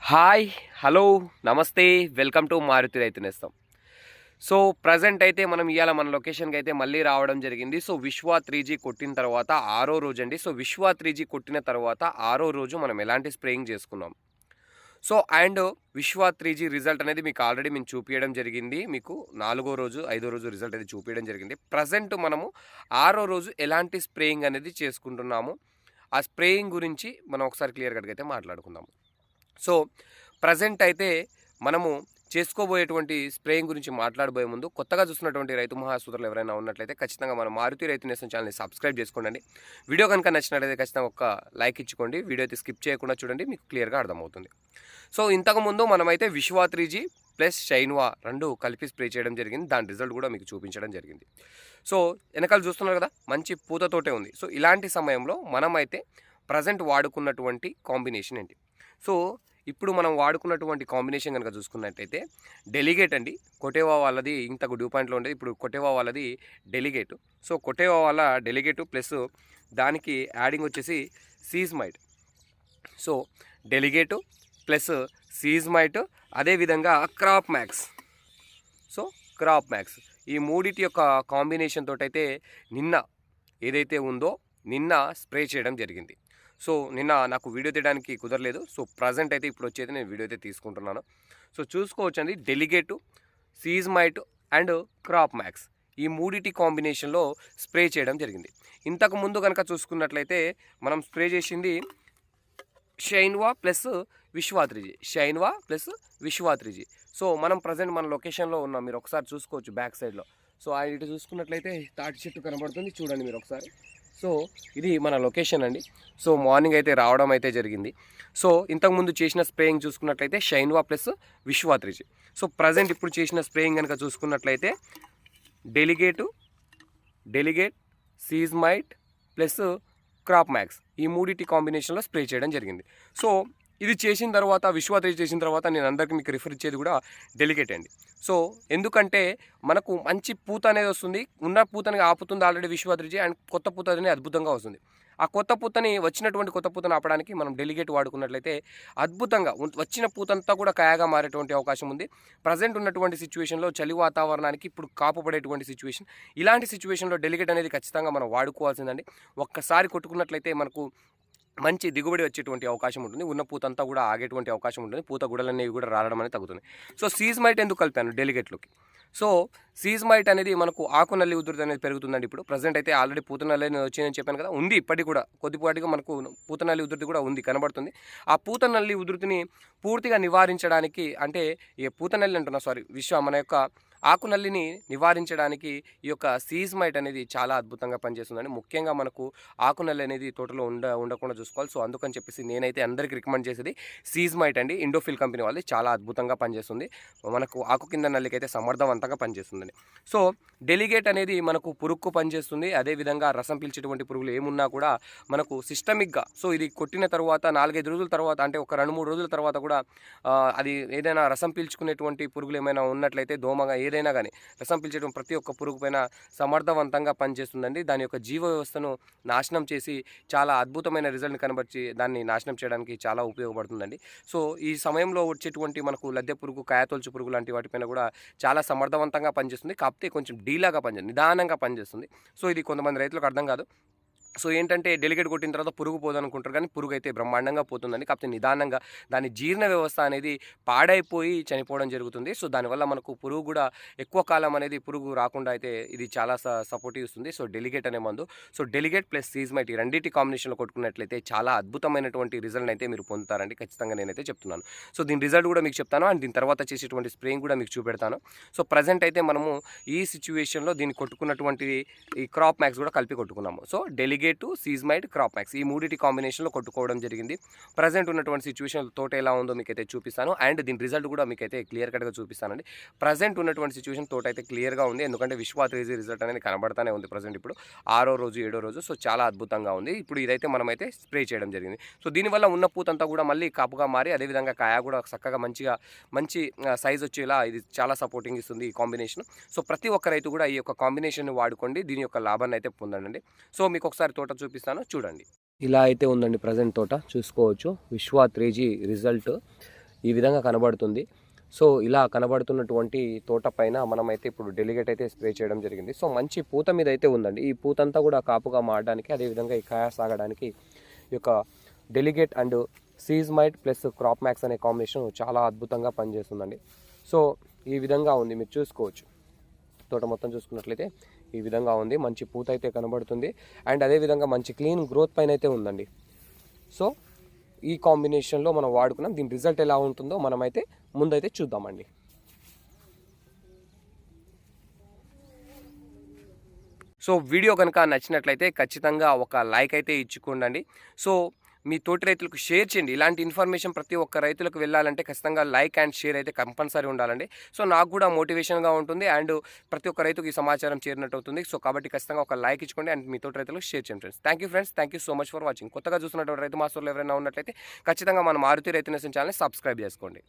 Hi, hello, నమస్తే, welcome to Maruti రైతు నేస్తం. సో ప్రజెంట్ అయితే మనం ఇవాళ మన లొకేషన్కి అయితే మళ్ళీ రావడం జరిగింది. సో విశ్వ 3G కొట్టిన తర్వాత ఆరో రోజు అండి. సో విశ్వ 3G కొట్టిన తర్వాత ఆరో రోజు మనం ఎలాంటి స్ప్రేయింగ్ చేసుకున్నాం. సో అండ్ విశ్వ 3G రిజల్ట్ అనేది మీకు ఆల్రెడీ మేము చూపించడం జరిగింది. మీకు 4వ రోజు 5వ రోజు రిజల్ట్ అనేది చూపించడం జరిగింది. ప్రజెంట్ మనము ఆరో రోజు ఎలాంటి స్ప్రేయింగ్ అనేది చేసుకుంటున్నాము, ఆ స్ప్రేయింగ్ గురించి మనం ఒకసారి క్లియర్ కట్గా అయితే మాట్లాడుకుందాము. సో ప్రజెంట్ అయితే మనము చేసుకోబోయేటువంటి స్ప్రేయింగ్ గురించి మాట్లాడబోయే ముందు కొత్తగా చూస్తున్నటువంటి రైతు మహాసూత్రులు ఎవరైనా ఉన్నట్లయితే ఖచ్చితంగా మన మారుతి రైతు నేస్తం ఛానల్ని సబ్స్క్రైబ్ చేసుకోండి. వీడియో కనుక నచ్చినట్లయితే ఖచ్చితంగా ఒక లైక్ ఇచ్చుకోండి. వీడియో అయితే స్కిప్ చేయకుండా చూడండి, మీకు క్లియర్గా అర్థమవుతుంది. సో ఇంతకుముందు మనమైతే విశ్వ 3G ప్లస్ షైన్వా రెండు కలిపి స్ప్రే చేయడం జరిగింది. దాని రిజల్ట్ కూడా మీకు చూపించడం జరిగింది. సో వెనకాల చూస్తున్నారు కదా, మంచి పూతతోటే ఉంది. సో ఇలాంటి సమయంలో మనమైతే ప్రజెంట్ వాడుకున్నటువంటి కాంబినేషన్ ఏంటి? సో ఇప్పుడు మనం వాడుకున్నటువంటి కాంబినేషన్ కనుక చూసుకున్నట్టయితే డెలిగేట్ అండి. కొటేవా వాళ్ళది ఇంతకు డ్యూ పాయింట్లో ఉండేది, ఇప్పుడు కొటేవా వాళ్ళది డెలిగేటు. సో కొటేవా వాళ్ళ డెలిగేటు ప్లస్ దానికి యాడింగ్ వచ్చేసి సీజ్మైట్. సో డెలిగేటు ప్లస్ సీజ్మైట్, అదేవిధంగా crop max. So crop max ఈ మూడిటి యొక్క కాంబినేషన్ తోటైతే నిన్న ఏదైతే ఉందో నిన్న స్ప్రే చేయడం జరిగింది. సో నిన్న నాకు వీడియో తీయడానికి కుదరలేదు. సో ప్రజెంట్ అయితే ఇప్పుడు వచ్చేది నేను వీడియో అయితే తీసుకుంటున్నాను. సో చూసుకోవచ్చండి, డెలిగేటు, సీజ్మైట్ అండ్ క్రాప్ మ్యాక్స్ ఈ మూడిటి కాంబినేషన్లో స్ప్రే చేయడం జరిగింది. ఇంతకు ముందు కనుక చూసుకున్నట్లయితే మనం స్ప్రే చేసింది షైన్వా ప్లస్ విశ్వ 3G, షైన్వా ప్లస్ విశ్వ 3G. సో మనం ప్రజెంట్ మన లొకేషన్లో ఉన్నాం, మీరు ఒకసారి చూసుకోవచ్చు బ్యాక్ సైడ్లో. సో ఇటు చూసుకున్నట్లయితే తాటి చెట్టు కనబడుతుంది, చూడండి మీరు ఒకసారి. సో ఇది మన లొకేషన్ అండి. సో మార్నింగ్ అయితే రావడం అయితే జరిగింది. సో ఇంతకుముందు చేసిన స్ప్రేయింగ్ చూసుకున్నట్లయితే షైన్వా ప్లస్ విశ్వ 3G. సో ప్రజెంట్ ఇప్పుడు చేసిన స్ప్రేయింగ్ కనుక చూసుకున్నట్లయితే డెలిగేట్, సీజ్మైట్ ప్లస్ క్రాప్ మ్యాక్స్ ఈ మూడిటి కాంబినేషన్లో స్ప్రే చేయడం జరిగింది. సో ఇది చేసిన తర్వాత విశ్వ 3G చేసిన తర్వాత నేను అందరికీ మీకు రిఫర్ ఇచ్చేది కూడా డెలిగేట్ అండి. సో ఎందుకంటే మనకు మంచి పూత అనేది వస్తుంది, ఉన్న పూతని ఆపుతుంది ఆల్రెడీ విశ్వ 3G, అండ్ కొత్త పూత అనేది అద్భుతంగా వస్తుంది. ఆ కొత్త పూతని వచ్చినటువంటి కొత్త పూతను ఆపడానికి మనం డెలిగేట్ వాడుకున్నట్లయితే అద్భుతంగా వచ్చిన పూతంతా కూడా కాయగా మారేటువంటి అవకాశం ఉంది. ప్రజెంట్ ఉన్నటువంటి సిచ్యువేషన్లో చలి వాతావరణానికి ఇప్పుడు కాపు పడేటువంటి సిచ్యువేషన్, ఇలాంటి సిచ్యువేషన్లో డెలిగేట్ అనేది ఖచ్చితంగా మనం వాడుకోవాల్సిందండి. ఒక్కసారి కొట్టుకున్నట్లయితే మనకు మంచి దిగుబడి వచ్చేటువంటి అవకాశం ఉంటుంది, ఉన్న పూతంతా కూడా ఆగేటువంటి అవకాశం ఉంటుంది, పూత గుడలనేవి కూడా రావడం అనేది తగ్గుతుంది. సో సీజ్మైట్ ఎందుకు కలిపాను డెలిగేట్లోకి? సో సీజ్మైట్ అనేది మనకు ఆకు నల్లి ఉధృతి అనేది పెరుగుతుందండి. ఇప్పుడు ప్రజెంట్ అయితే ఆల్రెడీ పూత నల్లి వచ్చిందని చెప్పాను కదా, ఉంది ఇప్పటికి కూడా కొద్దిపాటిగా మనకు పూత నల్లి ఉధృతి కూడా ఉంది, కనబడుతుంది. ఆ పూత నల్లి ఉధృతిని పూర్తిగా నివారించడానికి, అంటే పూత నల్లి అంటున్నా సారీ మన యొక్క ఆకు నల్లిని నివారించడానికి ఈ యొక్క సీజ్మైట్ అనేది చాలా అద్భుతంగా పనిచేస్తుందండి. ముఖ్యంగా మనకు ఆకు నల్లి అనేది తోటలో ఉండకుండా చూసుకోవాలి. సో అందుకని చెప్పేసి నేనైతే అందరికీ రికమెండ్ చేసేది సీజ్మైట్ అండి. ఇండోఫిల్ కంపెనీ వాళ్ళది చాలా అద్భుతంగా పనిచేస్తుంది, మనకు ఆకు కింద నల్లికి అయితే సమర్థవంతంగా పనిచేస్తుందండి. సో డెలిగేట్ అనేది మనకు పురుగుకు పనిచేస్తుంది, అదేవిధంగా రసం పీల్చేటువంటి పురుగులు ఏమున్నా కూడా మనకు సిస్టమిక్గా. సో ఇది కొట్టిన తర్వాత 4-5 రోజుల తర్వాత, అంటే ఒక 2-3 రోజుల తర్వాత కూడా అది ఏదైనా రసం పీల్చుకునేటువంటి పురుగులు ఏమైనా ఉన్నట్లయితే, దోమగా ఏదైనా కానీ రసం పీల్చడం ప్రతి ఒక్క పురుగు పైన సమర్థవంతంగా పనిచేస్తుందండి. దాని యొక్క జీవ వ్యవస్థను నాశనం చేసి చాలా అద్భుతమైన రిజల్ట్ని కనబర్చి దాన్ని నాశనం చేయడానికి చాలా ఉపయోగపడుతుందండి. సో ఈ సమయంలో వచ్చేటువంటి మనకు లద్దె పురుగు, కాయతొలుచు పురుగు లాంటి వాటిపైన కూడా చాలా సమర్థవంతంగా పనిచేస్తుంది. కాకపోతే కొంచెం డీలాగా పనిచేస్తుంది, నిదానంగా పనిచేస్తుంది. సో ఇది కొంతమంది రైతులకు అర్థం కాదు. సో ఏంటంటే డెలిగేట్ కొట్టిన తర్వాత పురుగు పోదనుకుంటారు, కానీ పురుగు అయితే బ్రహ్మాండంగా పోతుందండి. కాకపోతే నిదానంగా దాని జీర్ణ వ్యవస్థ అనేది పాడైపోయి చనిపోవడం జరుగుతుంది. సో దానివల్ల మనకు పురుగు కూడా ఎక్కువ కాలం అనేది పురుగు రాకుండా అయితే ఇది చాలా సపోర్టివ్ ఇస్తుంది. సో డెలిగేట్ అనే మందు, సో డెలిగేట్ ప్లస్ సీజ్మైట్ ఈ రెండింటి కాంబినేషన్లో కొట్టుకున్నట్లయితే చాలా అద్భుతమైనటువంటి రిజల్ట్ అయితే మీరు పొందుతారండి, ఖచ్చితంగా నేనైతే చెప్తున్నాను. సో దీని రిజల్ట్ కూడా మీకు చెప్తాను, అండ్ దీని తర్వాత చేసేటువంటి స్ప్రేయింగ్ కూడా మీకు చూపెడతాను. సో ప్రజెంట్ అయితే మనము ఈ సిచ్యువేషన్లో దీన్ని కొట్టుకున్నటువంటి ఈ క్రాప్ మ్యాక్స్ కూడా కలిపి కొట్టుకున్నాము. సో డెలిగేట్, సీజ్మైట్, క్రాప్ మ్యాక్స్ ఈ మూడిటి కాంబినేషన్లో కొట్టుకోవడం జరిగింది. ప్రజెంట్ ఉన్నటువంటి సిచ్యువేషన్ తోట ఎలా ఉందో మీకైతే చూపిస్తాను, అండ్ దీని రిజల్ట్ కూడా మీకైతే క్లియర్ కట్గా చూపిస్తానండి. ప్రజెంట్ ఉన్నటువంటి సిచ్యువేషన్ తోట అయితే క్లియర్గా ఉంది, ఎందుకంటే విశ్వ 3G రిజల్ట్ అనేది కనబడతానే ఉంది ప్రజెంట్ ఇప్పుడు 6వ రోజు 7వ రోజు. సో చాలా అద్భుతంగా ఉంది. ఇప్పుడు ఇదైతే మనమైతే స్ప్రే చేయడం జరిగింది. సో దీనివల్ల ఉన్న పూతంతా కూడా మళ్ళీ కాపుగా మారి, అదేవిధంగా కాయ కూడా చక్కగా మంచి సైజ్ వచ్చేలా ఇది చాలా సపోర్టింగ్ ఇస్తుంది ఈ కాంబినేషన్. సో ప్రతి ఒక్క రైతు కూడా ఈ యొక్క కాంబినేషన్ వాడుకోండి, దీని యొక్క లాభాన్ని అయితే పొందండి. సో మీకు ఒకసారి తోట చూపిస్తాను, చూడండి. ఇలా అయితే ఉందండి ప్రజెంట్ తోట చూసుకోవచ్చు. విశ్వ 3G రిజల్ట్ ఈ విధంగా కనబడుతుంది. సో ఇలా కనబడుతున్నటువంటి తోట పైన మనమైతే ఇప్పుడు డెలిగేట్ అయితే స్ప్రే చేయడం జరిగింది. సో మంచి పూత మీద అయితే ఉందండి. ఈ పూతంతా కూడా కాపుగా మారడానికి, అదేవిధంగా ఈ కాయ సాగడానికి ఈ యొక్క delegate and seize might plus crop max అనే కాంబినేషన్ చాలా అద్భుతంగా పనిచేస్తుందండి. సో ఈ విధంగా ఉంది, మీరు చూసుకోవచ్చు. తోట మొత్తం చూసుకున్నట్లయితే ఈ విధంగా ఉంది. మంచి పూత అయితే కనబడుతుంది. అండ్ అదేవిధంగా మంచి క్లీన్ గ్రోత్ పైన అయితే ఉందండి. సో ఈ కాంబినేషన్లో మనం వాడుకున్నాం. దీని రిజల్ట్ ఎలా ఉంటుందో మనమైతే ముందైతే చూద్దామండి. సో వీడియో కనుక నచ్చినట్లయితే ఖచ్చితంగా ఒక లైక్ అయితే ఇచ్చుకోండి. సో మీ తోటి రైతులకు షేర్ చేయండి. ఇలాంటి ఇన్ఫర్మేషన్ ప్రతి ఒక్క రైతులకు వెళ్ళాలంటే ఖచ్చితంగా లైక్ అండ్ షేర్ అయితే కంపల్సరీ ఉండాలండి. సో నాకు కూడా మోటివేషన్గా ఉంటుంది అండ్ ప్రతి ఒక్క రైతుకు ఈ సమాచారం చేరినట్టు అవుతుంది. సో కాబట్టి ఖచ్చితంగా ఒక లైక్ ఇచ్చుకోండి అండ్ మీ తోటి రైతులకు షేర్ చేయండి friends. Thank you friends, thank you so much for watching. కొత్తగా చూస్తున్నటువంటి రైతు మాస్టర్లు ఎవరైనా ఉన్నట్లయితే ఖచ్చితంగా మన మారుతి రైతు నేస్తం ఛానల్ని సబ్స్క్రైబ్ చేసుకోండి.